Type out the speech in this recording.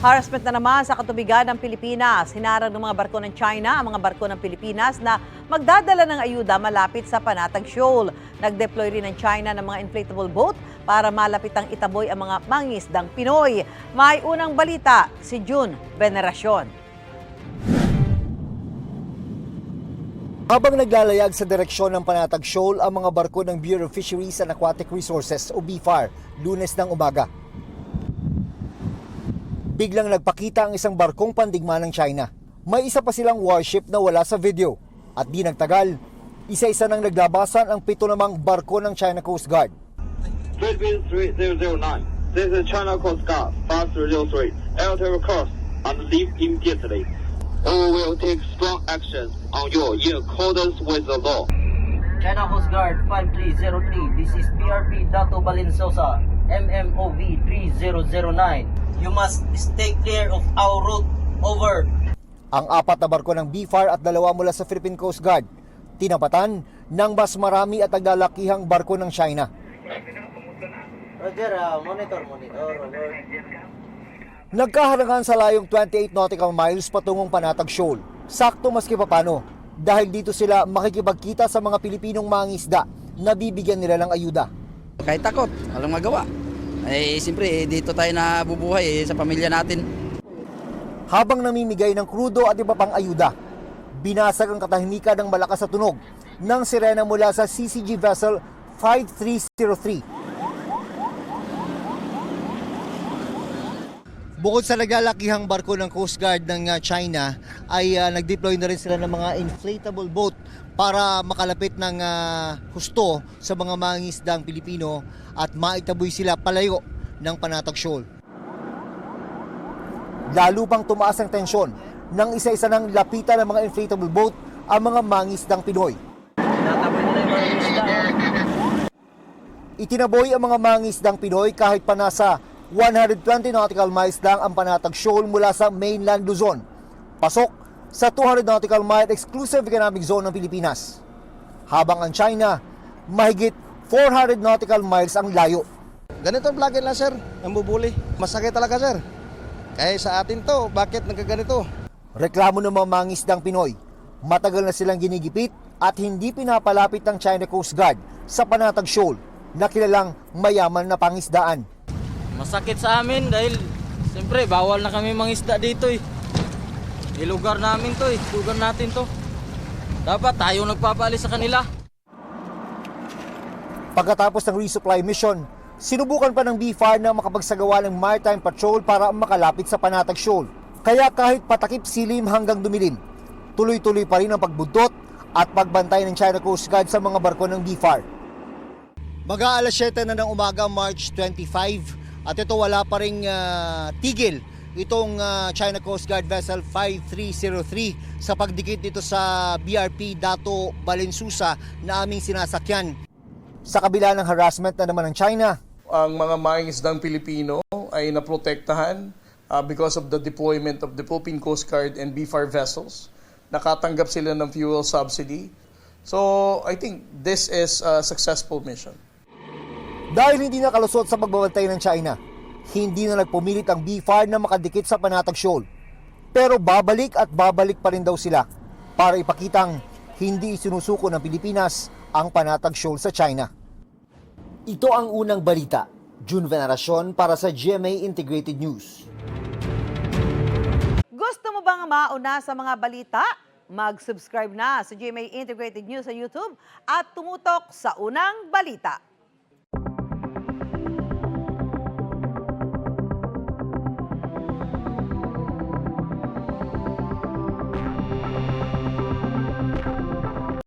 Harassment na naman sa katubigan ng Pilipinas. Hinarang ng mga barko ng China ang mga barko ng Pilipinas na magdadala ng ayuda malapit sa Panatag Shoal. Nag-deploy rin ng China ng mga inflatable boat para malapit ang itaboy ang mga mangingisdang Pinoy. May unang balita si June Veneracion. Habang naglalayag sa direksyon ng Panatag Shoal ang mga barko ng Bureau of Fisheries and Aquatic Resources o BFAR, Lunes ng umaga. Biglang nagpakita ang isang barkong pandigma ng China. May isa pa silang warship na wala sa video. At di nagtagal, isa-isa nang naglabasan ang 7 namang barko ng China Coast Guard. Philippines 3009. This is China Coast Guard 5303. Enter course and leave immediately. We will take strong action on you in accordance with the law. China Coast Guard 5303. This is PRP Dato Balinsosa, MMOV 3009. You must stay clear of our route. Over. Ang 4 na barko ng BFAR at 2 mula sa Philippine Coast Guard, tinapatan ng mas marami at naglalakihang barko ng China. Roger, monitor. Over. Nagkaharangan sa layong 28 nautical miles patungong Panatag Shoal. Sakto maski papano, dahil dito sila makikipagkita sa mga Pilipinong mangingisda na bibigyan nila ng ayuda. Kahit takot, walang magawa. Siyempre, dito tayo nabubuhay sa pamilya natin. Habang namimigay ng krudo at iba pang ayuda, binasag ang katahimikan ng malakas na tunog ng sirena mula sa CCG vessel 5303. Bukod sa naglalakihang barko ng Coast Guard ng China, ay nag-deploy na rin sila ng mga inflatable boat para makalapit ng husto sa mga mangingisdang Pilipino at maitaboy sila palayo ng Panatag Shoal. Lalo pang tumaas ang tensyon nang isa-isa nang lapitan ng mga inflatable boat ang mga mangingisdang Pinoy. Tataboy nila yung mga isda. Itinaboy ang mga mangingisdang Pinoy kahit pa nasa 120 nautical miles lang ang Panatag Shoal mula sa mainland Luzon, pasok sa 200 nautical mile exclusive economic zone ng Pilipinas. Habang ang China, mahigit 400 nautical miles ang layo. Ganito ang vlogger lang, sir. Ang bubuli. Masakit talaga, sir. Kaya sa atin to, bakit nagkaganito? Reklamo ng mga mangingisdang Pinoy. Matagal na silang ginigipit at hindi pinapalapit ng China Coast Guard sa Panatag Shoal na kilalang mayaman na pangisdaan. Masakit sa amin dahil siyempre bawal na kami mangisda dito eh. Lugar namin to eh, lugar natin to. Dapat tayo nagpapaalis sa kanila. Pagkatapos ng resupply mission, sinubukan pa ng BFAR na makapagsagawa ng maritime patrol para makalapit sa Panatag Shoal. Kaya kahit patakip silim hanggang dumilim, tuloy-tuloy pa rin ang pagbuntot at pagbantay ng China Coast Guard sa mga barko ng BFAR. Mag-aalas 7 na ng umaga, March 25, at ito wala pa ring tigil itong China Coast Guard vessel 5303 sa pagdikit dito sa BRP Dato Balinsusa na aming sinasakyan. Sa kabila ng harassment na naman ng China, ang mga mangingisdang Pilipino ay naprotektahan because of the deployment of the Philippine Coast Guard and BFAR vessels. Nakatanggap sila ng fuel subsidy. So I think this is a successful mission. dahil hindi nakalusot sa pagbabantay ng China, hindi na nagpumilit ang BFAR na makadikit sa Panatag Shoal. Pero babalik at babalik pa rin daw sila para ipakitang hindi isinusuko ng Pilipinas ang Panatag Shoal sa China. Ito ang unang balita. June Veneracion para sa GMA Integrated News. Gusto mo bang mauna sa mga balita? Mag-subscribe na sa GMA Integrated News sa YouTube at tumutok sa unang balita.